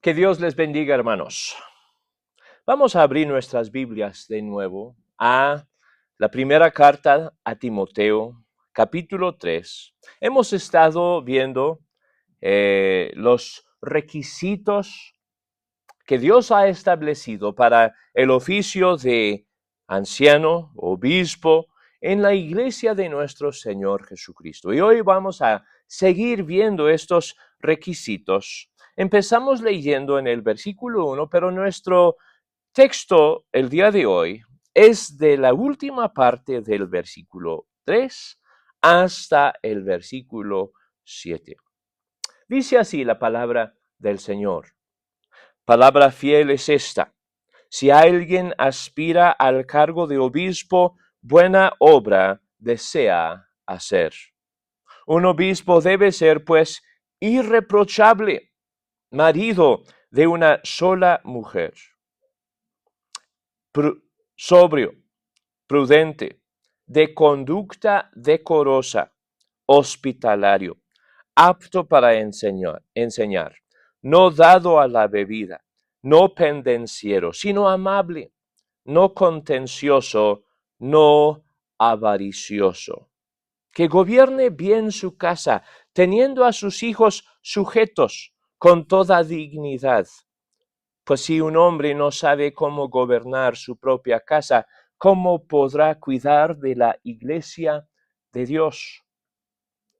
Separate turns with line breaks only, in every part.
Que Dios les bendiga, hermanos. Vamos a abrir nuestras Biblias de nuevo a la primera carta a Timoteo, capítulo 3. Hemos estado viendo los requisitos que Dios ha establecido para el oficio de anciano, obispo, en la iglesia de nuestro Señor Jesucristo. Y hoy vamos a seguir viendo estos requisitos. Empezamos leyendo en el versículo 1, pero nuestro texto el día de hoy es de la última parte del versículo 3 hasta el versículo 7. Dice así la palabra del Señor. Palabra fiel es esta: si alguien aspira al cargo de obispo, buena obra desea hacer. Un obispo debe ser, pues, irreprochable, marido de una sola mujer, sobrio, prudente, de conducta decorosa, hospitalario, apto para enseñar, no dado a la bebida, no pendenciero, sino amable, no contencioso, no avaricioso, que gobierne bien su casa, teniendo a sus hijos sujetos con toda dignidad. Pues si un hombre no sabe cómo gobernar su propia casa, ¿cómo podrá cuidar de la iglesia de Dios?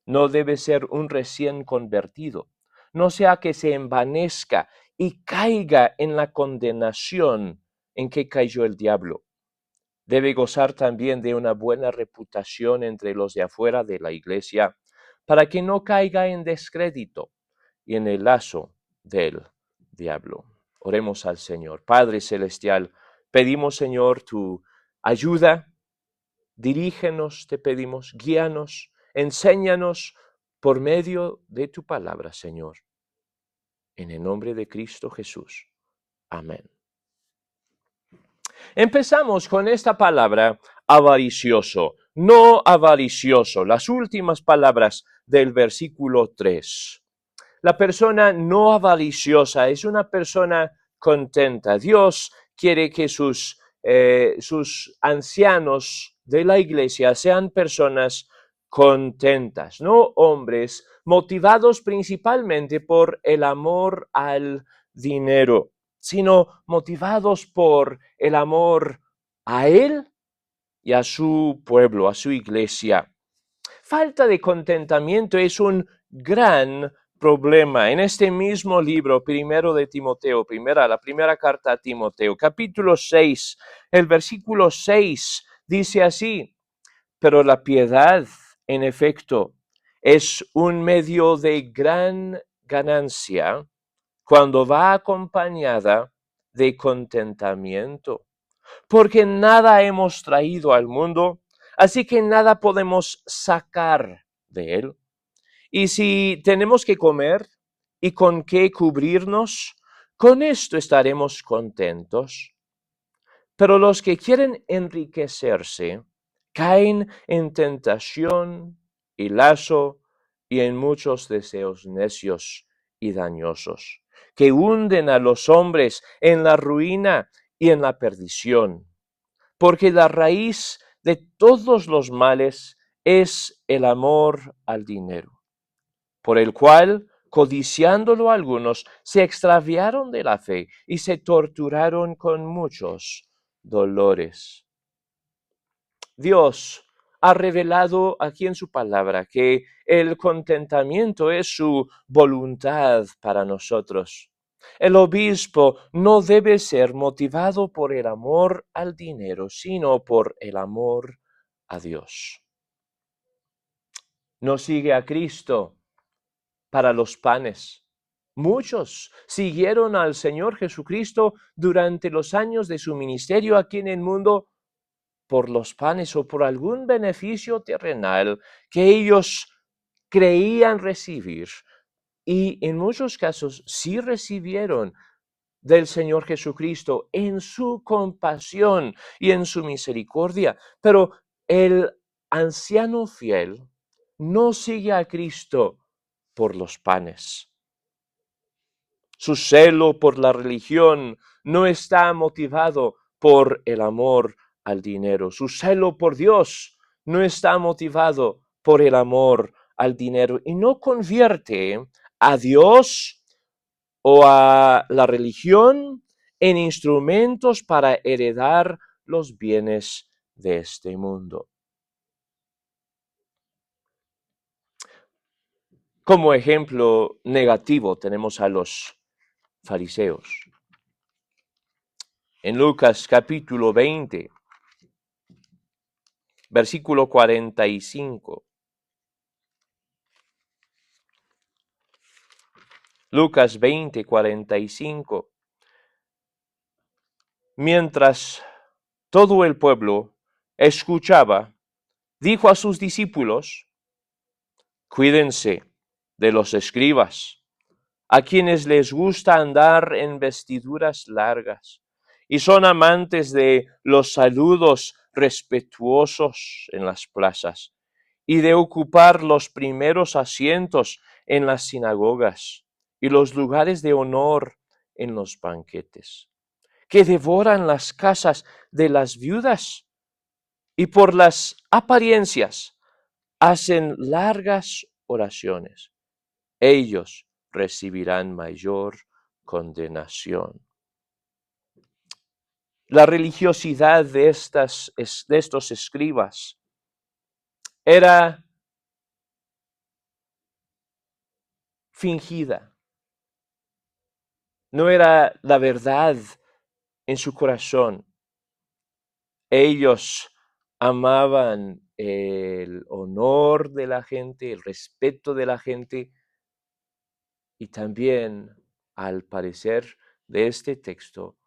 No debe ser un recién convertido, no sea que se envanezca y caiga en la condenación en que cayó el diablo. Debe gozar también de una buena reputación entre los de afuera de la iglesia, para que no caiga en descrédito y en el lazo del diablo. Oremos al Señor. Padre Celestial, pedimos, Señor, tu ayuda. Dirígenos, te pedimos, guíanos, enséñanos por medio de tu palabra, Señor. En el nombre de Cristo Jesús. Amén. Empezamos con esta palabra avaricioso, no avaricioso, las últimas palabras del versículo 3. La persona no avariciosa es una persona contenta. Dios quiere que sus ancianos de la iglesia sean personas contentas, no hombres motivados principalmente por el amor al dinero, sino motivados por el amor a Él y a su pueblo, a su iglesia. Falta de contentamiento es un gran problema. En este mismo libro, primero de Timoteo, la primera carta a Timoteo, capítulo 6, el versículo 6 dice así: pero la piedad, en efecto, es un medio de gran ganancia cuando va acompañada de contentamiento, porque nada hemos traído al mundo, así que nada podemos sacar de él. Y si tenemos que comer y con qué cubrirnos, con esto estaremos contentos. Pero los que quieren enriquecerse caen en tentación y lazo y en muchos deseos necios y dañosos, que hunden a los hombres en la ruina y en la perdición, porque la raíz de todos los males es el amor al dinero, por el cual, codiciándolo algunos, se extraviaron de la fe y se torturaron con muchos dolores. Dios ha revelado aquí en su palabra que el contentamiento es su voluntad para nosotros. El obispo no debe ser motivado por el amor al dinero, sino por el amor a Dios. No sigue a Cristo para los panes. Muchos siguieron al Señor Jesucristo durante los años de su ministerio aquí en el mundo por los panes o por algún beneficio terrenal que ellos creían recibir, y en muchos casos sí recibieron del Señor Jesucristo en su compasión y en su misericordia. Pero el anciano fiel no sigue a Cristo por los panes. Su celo por la religión no está motivado por el amor al dinero. Su celo por Dios no está motivado por el amor al dinero y no convierte a Dios o a la religión en instrumentos para heredar los bienes de este mundo. Como ejemplo negativo tenemos a los fariseos. En Lucas capítulo 20, versículo 45. Lucas 20, 45. Mientras todo el pueblo escuchaba, dijo a sus discípulos: cuídense de los escribas, a quienes les gusta andar en vestiduras largas y son amantes de los saludos respetuosos en las plazas y de ocupar los primeros asientos en las sinagogas y los lugares de honor en los banquetes, que devoran las casas de las viudas y por las apariencias hacen largas oraciones. Ellos recibirán mayor condenación. La religiosidad de estos escribas era fingida, no era la verdad en su corazón. Ellos amaban el honor de la gente, el respeto de la gente, y también, al parecer de este texto,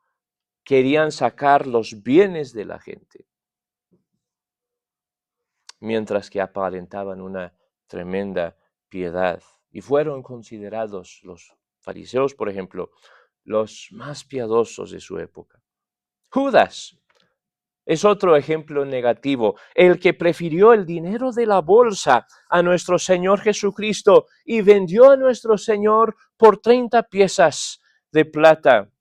querían sacar los bienes de la gente, mientras que aparentaban una tremenda piedad. Y fueron considerados los fariseos, por ejemplo, los más piadosos de su época. Judas es otro ejemplo negativo, el que prefirió el dinero de la bolsa a nuestro Señor Jesucristo y vendió a nuestro Señor por 30 piezas de plata.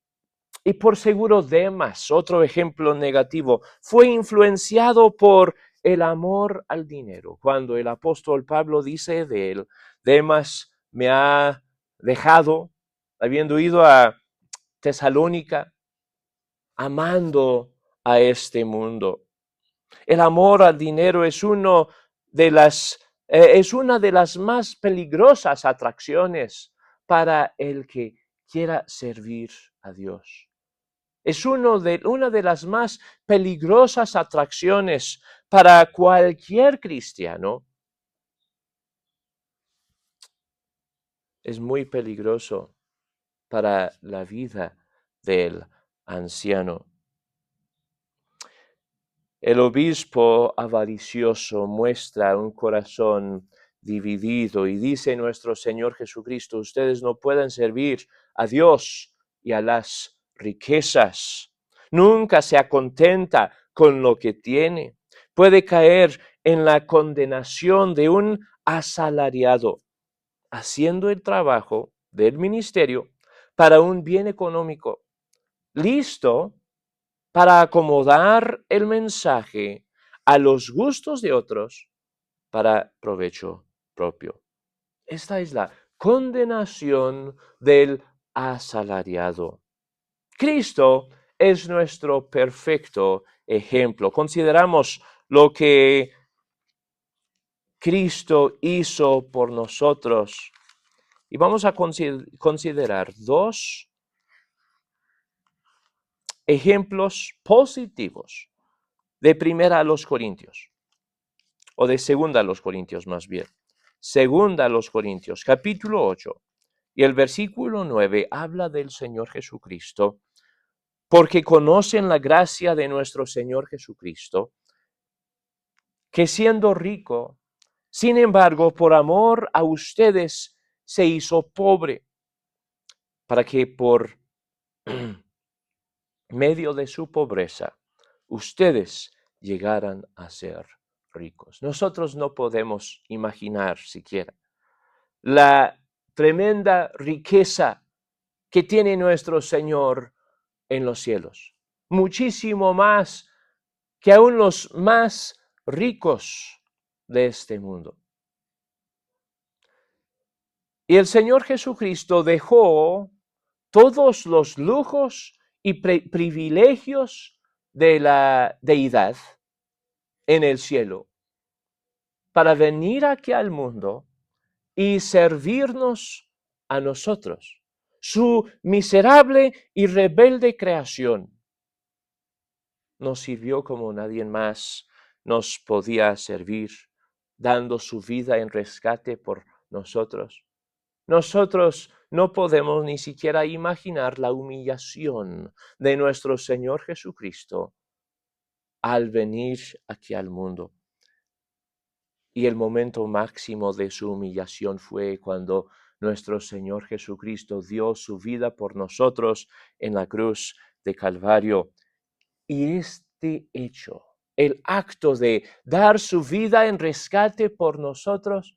Y por seguro Demas, otro ejemplo negativo, fue influenciado por el amor al dinero. Cuando el apóstol Pablo dice de él: Demas me ha dejado, habiendo ido a Tesalónica, amando a este mundo. El amor al dinero es una de las más peligrosas atracciones para el que quiera servir a Dios. Es una de las más peligrosas atracciones para cualquier cristiano. Es muy peligroso para la vida del anciano. El obispo avaricioso muestra un corazón dividido y dice nuestro Señor Jesucristo: ustedes no pueden servir a Dios y a las riquezas. Nunca se acontenta con lo que tiene. Puede caer en la condenación de un asalariado, haciendo el trabajo del ministerio para un bien económico, listo para acomodar el mensaje a los gustos de otros para provecho propio. Esta es la condenación del asalariado. Cristo es nuestro perfecto ejemplo. Consideramos lo que Cristo hizo por nosotros y vamos a considerar dos ejemplos positivos de Primera a los Corintios, o de Segunda a los Corintios más bien. Segunda a los Corintios, capítulo 8, y el versículo 9 habla del Señor Jesucristo, porque conocen la gracia de nuestro Señor Jesucristo, que siendo rico, sin embargo, por amor a ustedes se hizo pobre, para que por medio de su pobreza ustedes llegaran a ser ricos. Nosotros no podemos imaginar siquiera la tremenda riqueza que tiene nuestro Señor en los cielos. Muchísimo más que aún los más ricos de este mundo. Y el Señor Jesucristo dejó todos los lujos y privilegios de la deidad en el cielo para venir aquí al mundo y servirnos a nosotros, su miserable y rebelde creación. Nos sirvió como nadie más nos podía servir, dando su vida en rescate por nosotros. Nosotros no podemos ni siquiera imaginar la humillación de nuestro Señor Jesucristo al venir aquí al mundo. Y el momento máximo de su humillación fue cuando nuestro Señor Jesucristo dio su vida por nosotros en la cruz de Calvario. Y este hecho, el acto de dar su vida en rescate por nosotros,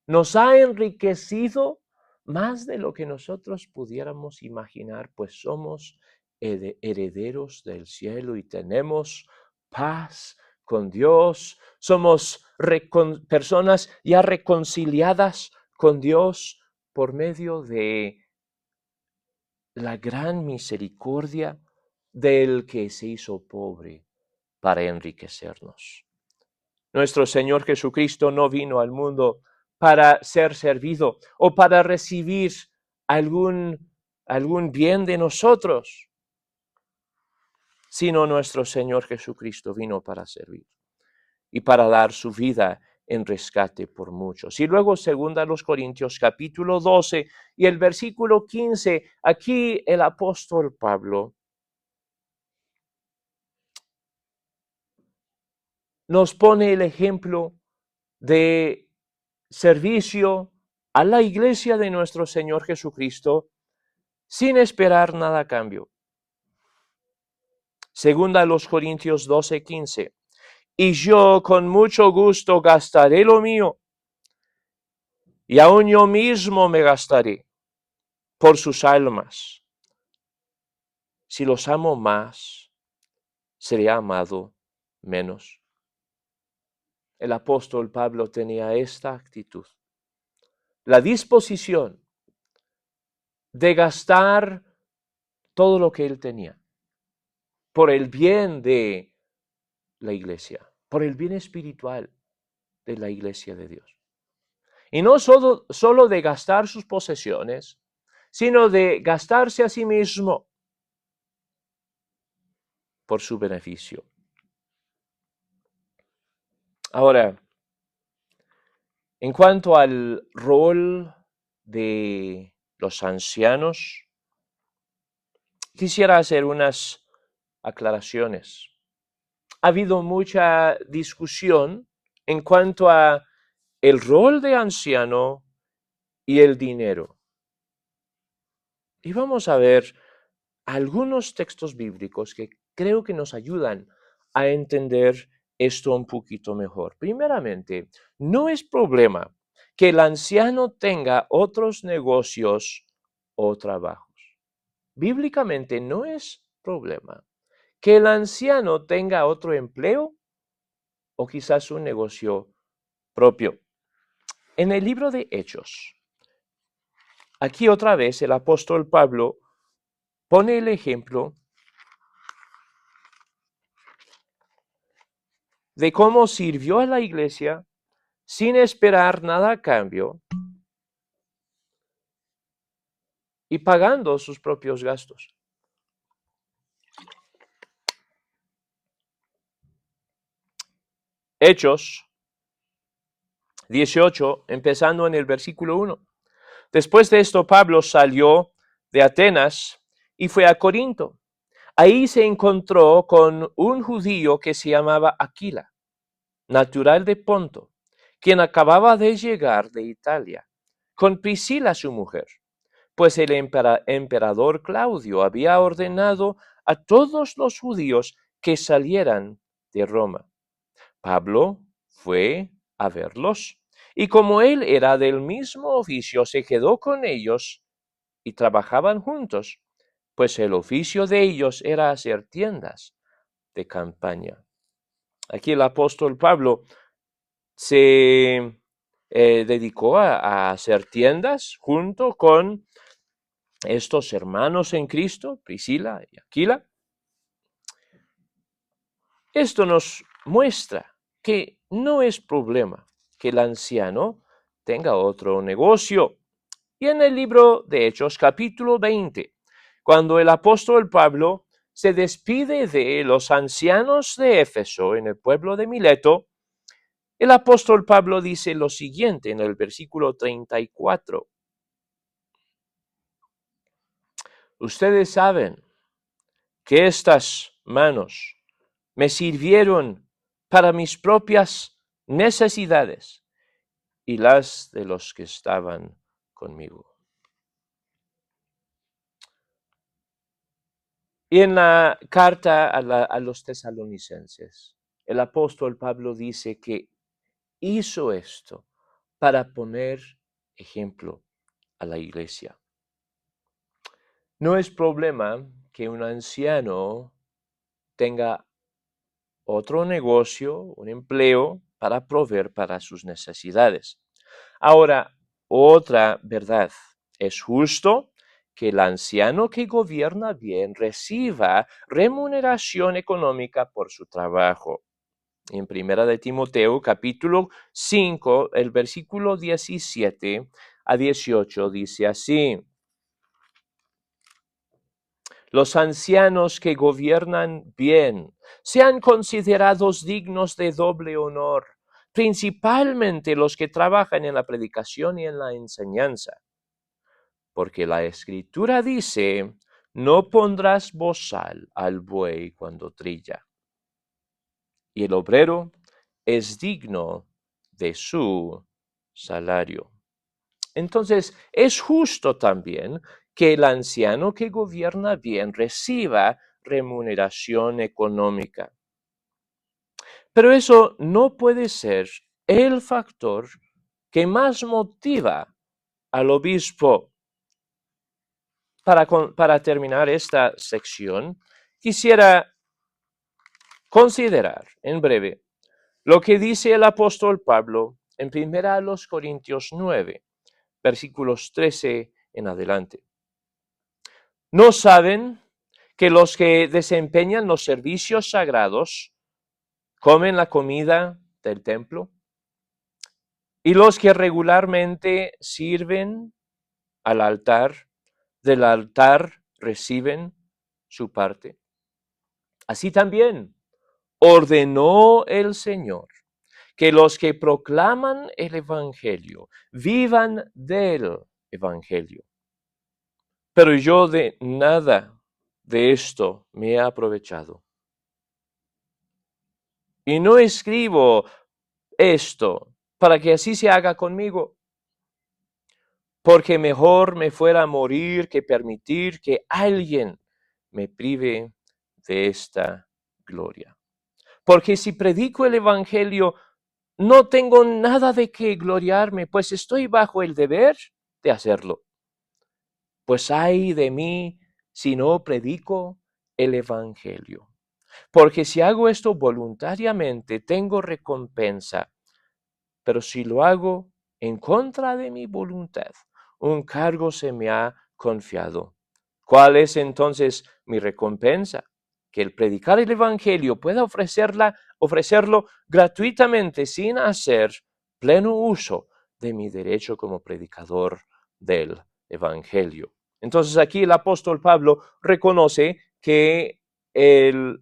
nos ha enriquecido más de lo que nosotros pudiéramos imaginar, pues somos herederos del cielo y tenemos paz con Dios, somos personas ya reconciliadas con Dios por medio de la gran misericordia del que se hizo pobre para enriquecernos. Nuestro Señor Jesucristo no vino al mundo para ser servido o para recibir algún bien de nosotros, sino nuestro Señor Jesucristo vino para servir y para dar su vida en rescate por muchos. Y luego, segunda los Corintios capítulo 12 y el versículo 15, aquí el apóstol Pablo nos pone el ejemplo de servicio a la iglesia de nuestro Señor Jesucristo sin esperar nada a cambio. Segunda a los Corintios 12:15. Y yo con mucho gusto gastaré lo mío, y aun yo mismo me gastaré por sus almas. Si los amo más, seré amado menos. El apóstol Pablo tenía esta actitud, la disposición de gastar todo lo que él tenía por el bien de la iglesia, por el bien espiritual de la iglesia de Dios. Y no solo de gastar sus posesiones, sino de gastarse a sí mismo por su beneficio. Ahora, en cuanto al rol de los ancianos, quisiera hacer unas aclaraciones. Ha habido mucha discusión en cuanto a el rol de anciano y el dinero. Y vamos a ver algunos textos bíblicos que creo que nos ayudan a entender esto un poquito mejor. Primeramente, no es problema que el anciano tenga otros negocios o trabajos. Bíblicamente no es problema que el anciano tenga otro empleo o quizás un negocio propio. En el libro de Hechos, aquí otra vez el apóstol Pablo pone el ejemplo de cómo sirvió a la iglesia sin esperar nada a cambio y pagando sus propios gastos. Hechos 18, empezando en el versículo 1. Después de esto, Pablo salió de Atenas y fue a Corinto. Ahí se encontró con un judío que se llamaba Aquila, natural de Ponto, quien acababa de llegar de Italia, con Priscila su mujer, pues el emperador Claudio había ordenado a todos los judíos que salieran de Roma. Pablo fue a verlos, y como él era del mismo oficio, se quedó con ellos y trabajaban juntos, pues el oficio de ellos era hacer tiendas de campaña. Aquí el apóstol Pablo se dedicó a hacer tiendas junto con estos hermanos en Cristo, Priscila y Aquila. Esto nos muestra que no es problema que el anciano tenga otro negocio. Y en el libro de Hechos, capítulo 20, cuando el apóstol Pablo se despide de los ancianos de Éfeso en el pueblo de Mileto, el apóstol Pablo dice lo siguiente en el versículo 34. Ustedes saben que estas manos me sirvieron para mis propias necesidades y las de los que estaban conmigo. Y en la carta a los tesalonicenses, el apóstol Pablo dice que hizo esto para poner ejemplo a la iglesia. No es problema que un anciano tenga otro negocio, un empleo para proveer para sus necesidades. Ahora, otra verdad, es justo que el anciano que gobierna bien reciba remuneración económica por su trabajo. En Primera de Timoteo, capítulo 5, el versículo 17 a 18 dice así: los ancianos que gobiernan bien sean considerados dignos de doble honor, principalmente los que trabajan en la predicación y en la enseñanza. Porque la Escritura dice, no pondrás bozal al buey cuando trilla, y el obrero es digno de su salario. Entonces, es justo también que el anciano que gobierna bien reciba remuneración económica. Pero eso no puede ser el factor que más motiva al obispo. Para terminar esta sección, quisiera considerar en breve lo que dice el apóstol Pablo en 1 Corintios 9, versículos 13 en adelante. ¿No saben que los que desempeñan los servicios sagrados comen la comida del templo? Y los que regularmente sirven al altar, del altar reciben su parte. Así también ordenó el Señor que los que proclaman el Evangelio vivan del Evangelio. Pero yo de nada de esto me he aprovechado. Y no escribo esto para que así se haga conmigo, porque mejor me fuera morir que permitir que alguien me prive de esta gloria. Porque si predico el Evangelio, no tengo nada de qué gloriarme, pues estoy bajo el deber de hacerlo. Pues ay de mí si no predico el Evangelio. Porque si hago esto voluntariamente, tengo recompensa. Pero si lo hago en contra de mi voluntad, un cargo se me ha confiado. ¿Cuál es entonces mi recompensa? Que el predicar el Evangelio pueda ofrecerlo gratuitamente sin hacer pleno uso de mi derecho como predicador del Evangelio. Entonces aquí el apóstol Pablo reconoce que el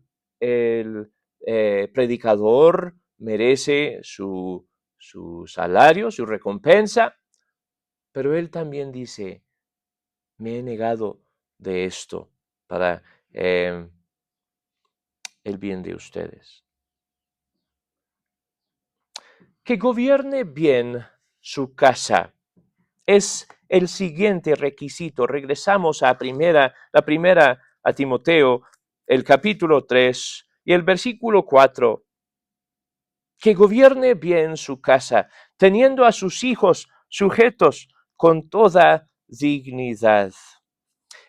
predicador merece su salario, su recompensa, pero él también dice, me he negado de esto para el bien de ustedes. Que gobierne bien su casa es el siguiente requisito. Regresamos a la primera a Timoteo, el capítulo 3 y el versículo 4. Que gobierne bien su casa, teniendo a sus hijos sujetos con toda dignidad.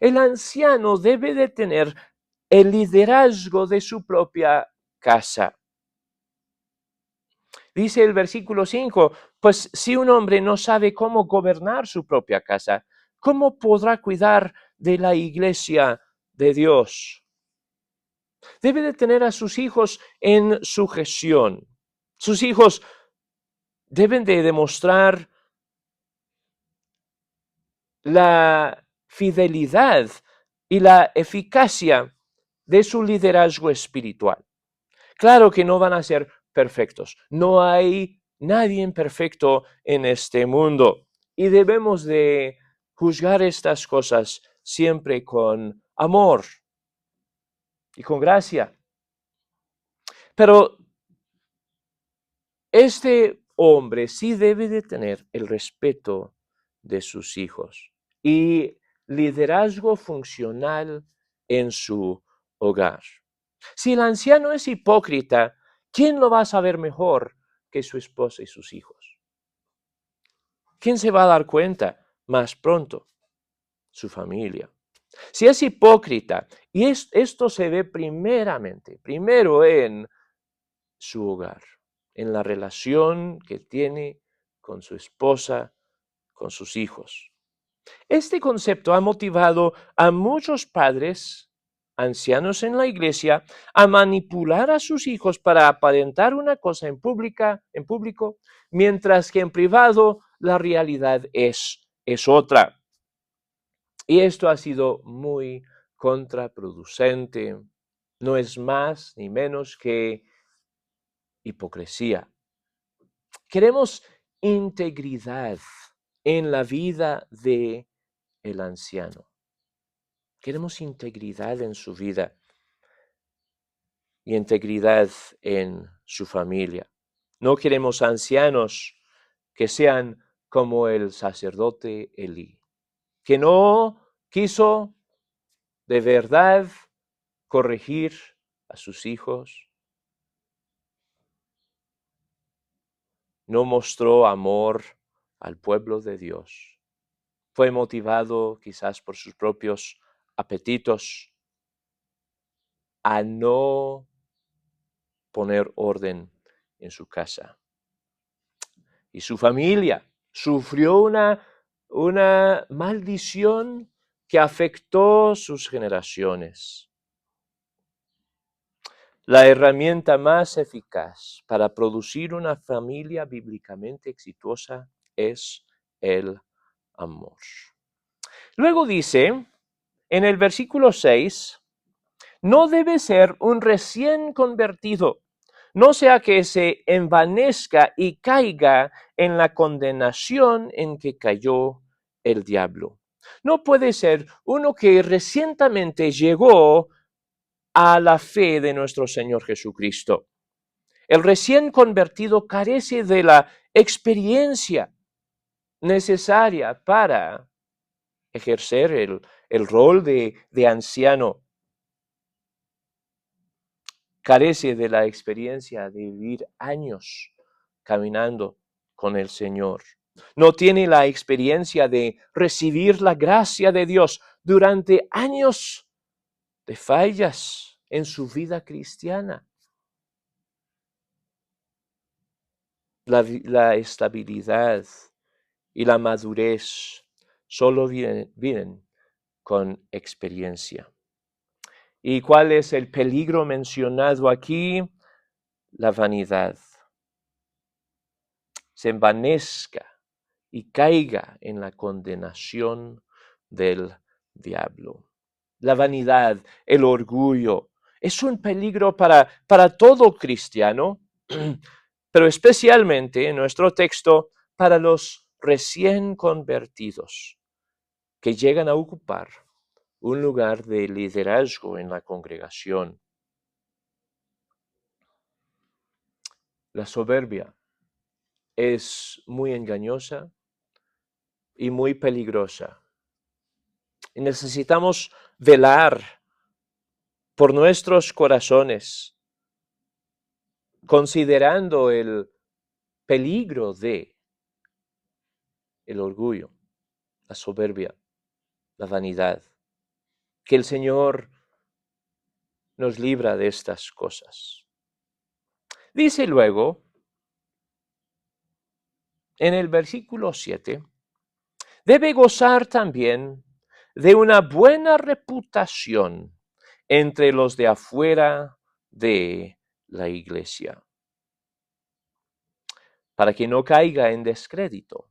El anciano debe de tener el liderazgo de su propia casa. Dice el versículo 5, pues si un hombre no sabe cómo gobernar su propia casa, ¿cómo podrá cuidar de la iglesia de Dios? Debe de tener a sus hijos en sujeción. Sus hijos deben de demostrar la fidelidad y la eficacia de su liderazgo espiritual. Claro que no van a ser perfectos. No hay nadie perfecto en este mundo. Y debemos de juzgar estas cosas siempre con amor y con gracia. Pero este hombre sí debe de tener el respeto de sus hijos y liderazgo funcional en su hogar. Si el anciano es hipócrita, ¿quién lo va a saber mejor que su esposa y sus hijos? ¿Quién se va a dar cuenta más pronto? Su familia. Si es hipócrita, y esto se ve primero en su hogar, en la relación que tiene con su esposa, con sus hijos. Este concepto ha motivado a muchos padres, ancianos en la iglesia, a manipular a sus hijos para aparentar una cosa en público, mientras que en privado la realidad es otra. Y esto ha sido muy contraproducente. No es más ni menos que hipocresía. Queremos integridad en la vida de el anciano. Queremos integridad en su vida y integridad en su familia. No queremos ancianos que sean como el sacerdote Elí, que no quiso de verdad corregir a sus hijos, no mostró amor al pueblo de Dios. Fue motivado quizás por sus propios apetitos a no poner orden en su casa. Y su familia sufrió una maldición que afectó sus generaciones. La herramienta más eficaz para producir una familia bíblicamente exitosa es el amor. Luego dice, en el versículo 6, no debe ser un recién convertido, no sea que se envanezca y caiga en la condenación en que cayó el diablo. No puede ser uno que recientemente llegó a la fe de nuestro Señor Jesucristo. El recién convertido carece de la experiencia necesaria para ejercer el rol de anciano. Carece de la experiencia de vivir años caminando con el Señor. No tiene la experiencia de recibir la gracia de Dios durante años de fallas en su vida cristiana. La estabilidad y la madurez solo vienen con experiencia. ¿Y cuál es el peligro mencionado aquí? La vanidad. Se envanezca y caiga en la condenación del diablo. La vanidad, el orgullo, es un peligro para todo cristiano, pero especialmente en nuestro texto para los recién convertidos que llegan a ocupar un lugar de liderazgo en la congregación. La soberbia es muy engañosa y muy peligrosa. Y necesitamos velar por nuestros corazones, considerando el peligro de el orgullo, la soberbia, la vanidad. que el Señor nos libra de estas cosas. Dice luego, en el versículo 7, debe gozar también de una buena reputación entre los de afuera de la iglesia, para que no caiga en descrédito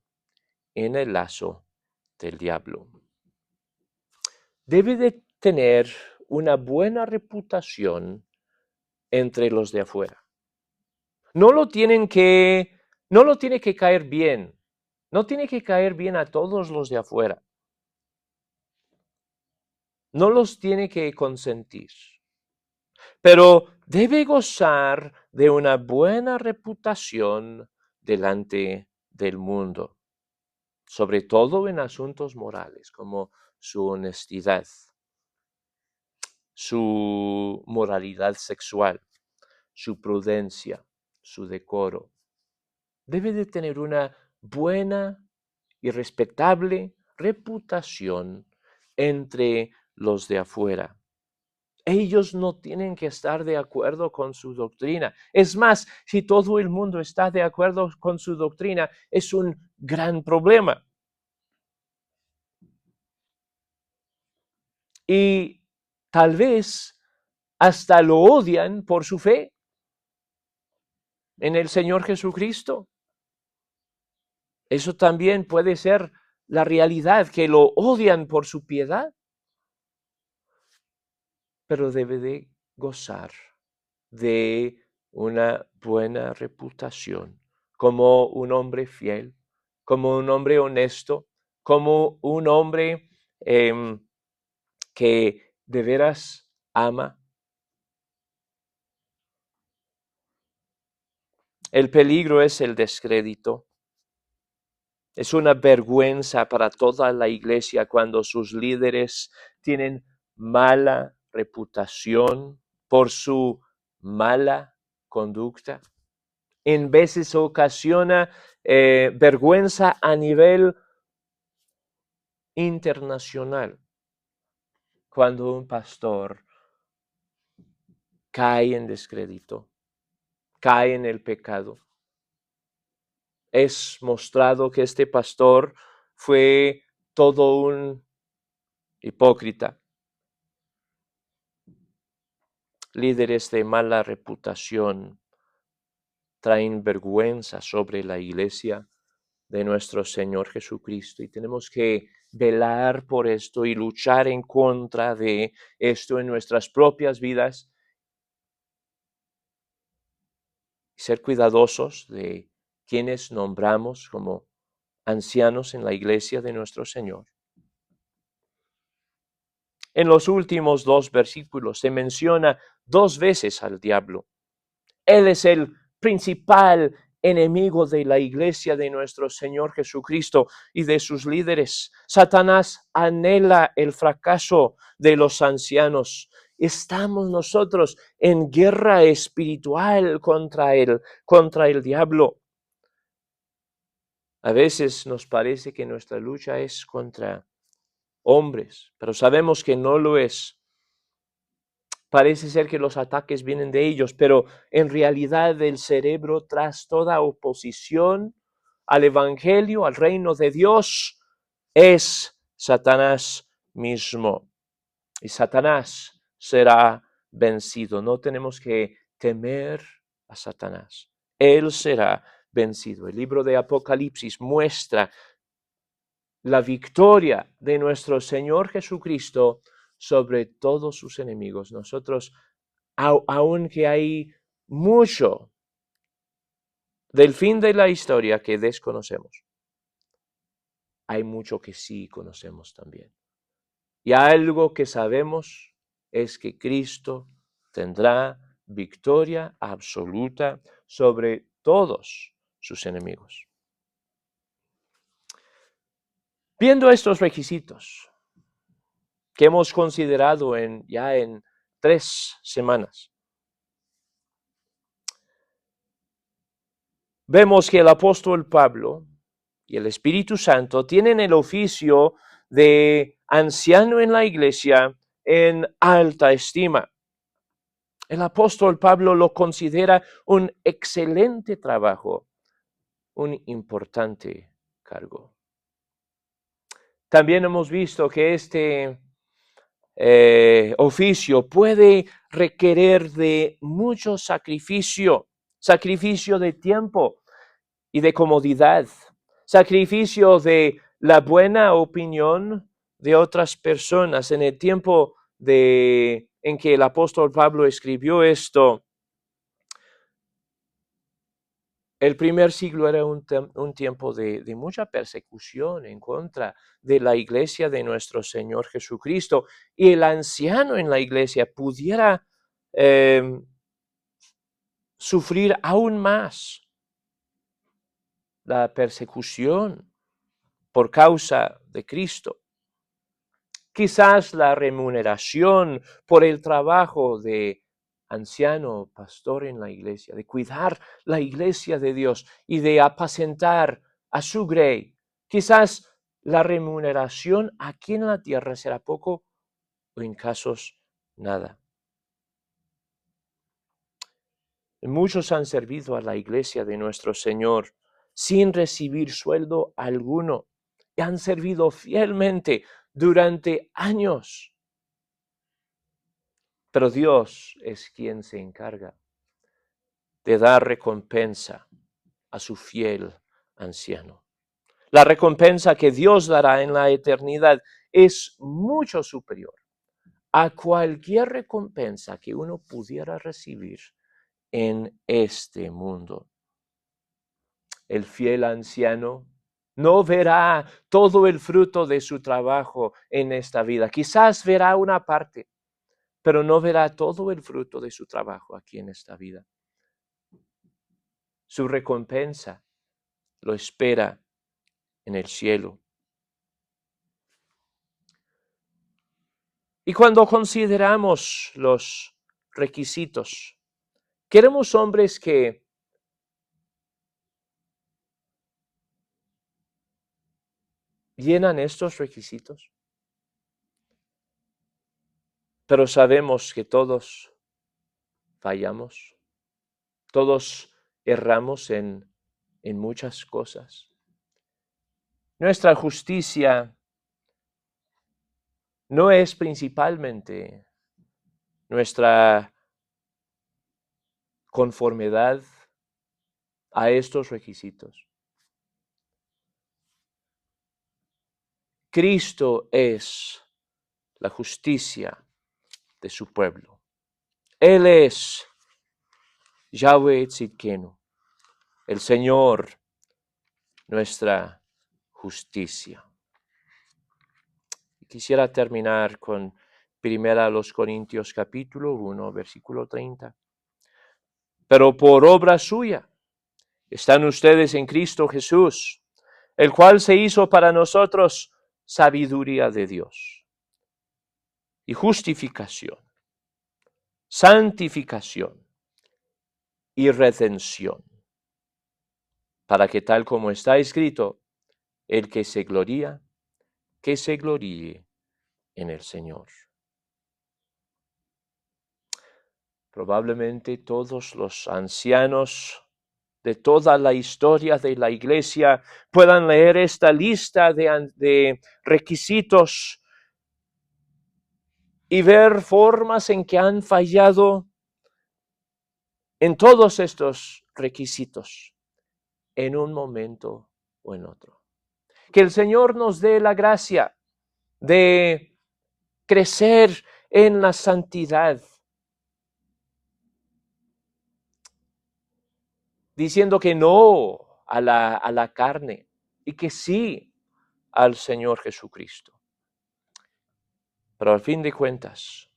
en el lazo del diablo. Debe de tener una buena reputación entre los de afuera. No lo tiene que caer bien, no tiene que caer bien a todos los de afuera. No los tiene que consentir, pero debe gozar de una buena reputación delante del mundo, sobre todo en asuntos morales como su honestidad, su moralidad sexual, su prudencia, su decoro. Debe de tener una buena y respetable reputación entre los de afuera. Ellos no tienen que estar de acuerdo con su doctrina. Es más, si todo el mundo está de acuerdo con su doctrina, es un gran problema. Y tal vez hasta lo odian por su fe en el Señor Jesucristo. Eso también puede ser la realidad, que lo odian por su piedad, pero debe de gozar de una buena reputación como un hombre fiel, como un hombre honesto, como un hombre que de veras ama. El peligro es el descrédito. Es una vergüenza para toda la iglesia cuando sus líderes tienen mala reputación por su mala conducta. En veces ocasiona vergüenza a nivel internacional cuando un pastor cae en descrédito, cae en el pecado. Es mostrado que este pastor fue todo un hipócrita. Líderes de mala reputación traen vergüenza sobre la iglesia de nuestro Señor Jesucristo y tenemos que velar por esto y luchar en contra de esto en nuestras propias vidas y ser cuidadosos de quienes nombramos como ancianos en la iglesia de nuestro Señor. En los últimos 2 versículos se menciona 2 veces al diablo. Él es el principal enemigo de la iglesia de nuestro Señor Jesucristo y de sus líderes. Satanás anhela el fracaso de los ancianos. Estamos nosotros en guerra espiritual contra el diablo. A veces nos parece que nuestra lucha es contra hombres, pero sabemos que no lo es. Parece ser que los ataques vienen de ellos, pero en realidad el cerebro, tras toda oposición al Evangelio, al reino de Dios, es Satanás mismo. Y Satanás será vencido. No tenemos que temer a Satanás. Él será vencido. El libro de Apocalipsis muestra la victoria de nuestro Señor Jesucristo sobre todos sus enemigos. Nosotros, aunque hay mucho del fin de la historia que desconocemos, hay mucho que sí conocemos también. Y algo que sabemos es que Cristo tendrá victoria absoluta sobre todos sus enemigos. Viendo estos requisitos que hemos considerado ya en 3 semanas, vemos que el apóstol Pablo y el Espíritu Santo tienen el oficio de anciano en la iglesia en alta estima. El apóstol Pablo lo considera un excelente trabajo, un importante cargo. También hemos visto que este oficio puede requerir de mucho sacrificio, sacrificio de tiempo y de comodidad, sacrificio de la buena opinión de otras personas. En el tiempo en que el apóstol Pablo escribió esto, el primer siglo era un tiempo de mucha persecución en contra de la iglesia de nuestro Señor Jesucristo, y el anciano en la iglesia pudiera sufrir aún más la persecución por causa de Cristo. Quizás la remuneración por el trabajo de anciano pastor en la iglesia, de cuidar la iglesia de Dios y de apacentar a su grey. Quizás la remuneración aquí en la tierra será poco o en casos nada. Muchos han servido a la iglesia de nuestro Señor sin recibir sueldo alguno y han servido fielmente durante años. Pero Dios es quien se encarga de dar recompensa a su fiel anciano. La recompensa que Dios dará en la eternidad es mucho superior a cualquier recompensa que uno pudiera recibir en este mundo. El fiel anciano no verá todo el fruto de su trabajo en esta vida. Quizás verá una parte, pero no verá todo el fruto de su trabajo aquí en esta vida. Su recompensa lo espera en el cielo. Y cuando consideramos los requisitos, queremos hombres que llenan estos requisitos, pero sabemos que todos fallamos, todos erramos en muchas cosas. Nuestra justicia no es principalmente nuestra conformidad a estos requisitos. Cristo es la justicia de su pueblo. Él es Yahweh Tzidkenu, el Señor, nuestra justicia. Quisiera terminar con 1 Corintios capítulo 1, versículo 30. Pero por obra suya están ustedes en Cristo Jesús, el cual se hizo para nosotros sabiduría de Dios y justificación, santificación y redención, para que tal como está escrito, el que se gloríe en el Señor. Probablemente todos los ancianos de toda la historia de la iglesia puedan leer esta lista de requisitos y ver formas en que han fallado en todos estos requisitos, en un momento o en otro. Que el Señor nos dé la gracia de crecer en la santidad, diciendo que no a la carne y que sí al Señor Jesucristo. Pero al fin de cuentas,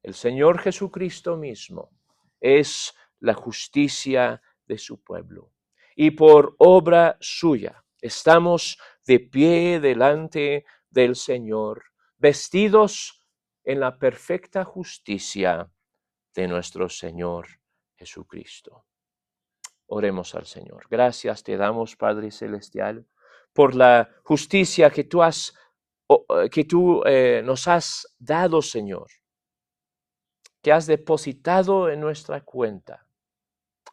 el Señor Jesucristo mismo es la justicia de su pueblo. Y por obra suya estamos de pie delante del Señor, vestidos en la perfecta justicia de nuestro Señor Jesucristo. Oremos al Señor. Gracias te damos, Padre Celestial, por la justicia que tú has que tú nos has dado, Señor, que has depositado en nuestra cuenta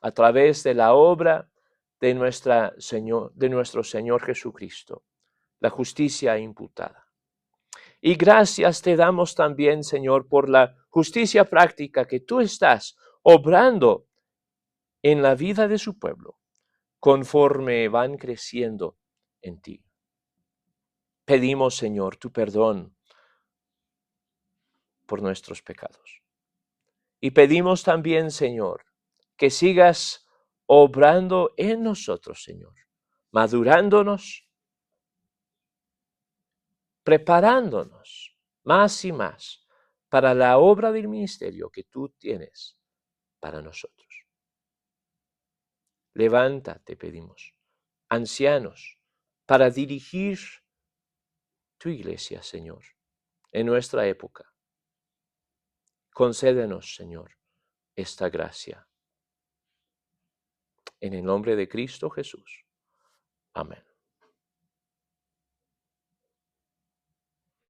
a través de la obra de nuestro Señor Jesucristo, la justicia imputada. Y gracias te damos también, Señor, por la justicia práctica que tú estás obrando en la vida de su pueblo, conforme van creciendo en ti. Pedimos, Señor, tu perdón por nuestros pecados. Y pedimos también, Señor, que sigas obrando en nosotros, Señor, madurándonos, preparándonos más y más para la obra del ministerio que tú tienes para nosotros. Levanta, te pedimos, ancianos, para dirigir tu iglesia, Señor, en nuestra época. Concédenos, Señor, esta gracia. En el nombre de Cristo Jesús. Amén.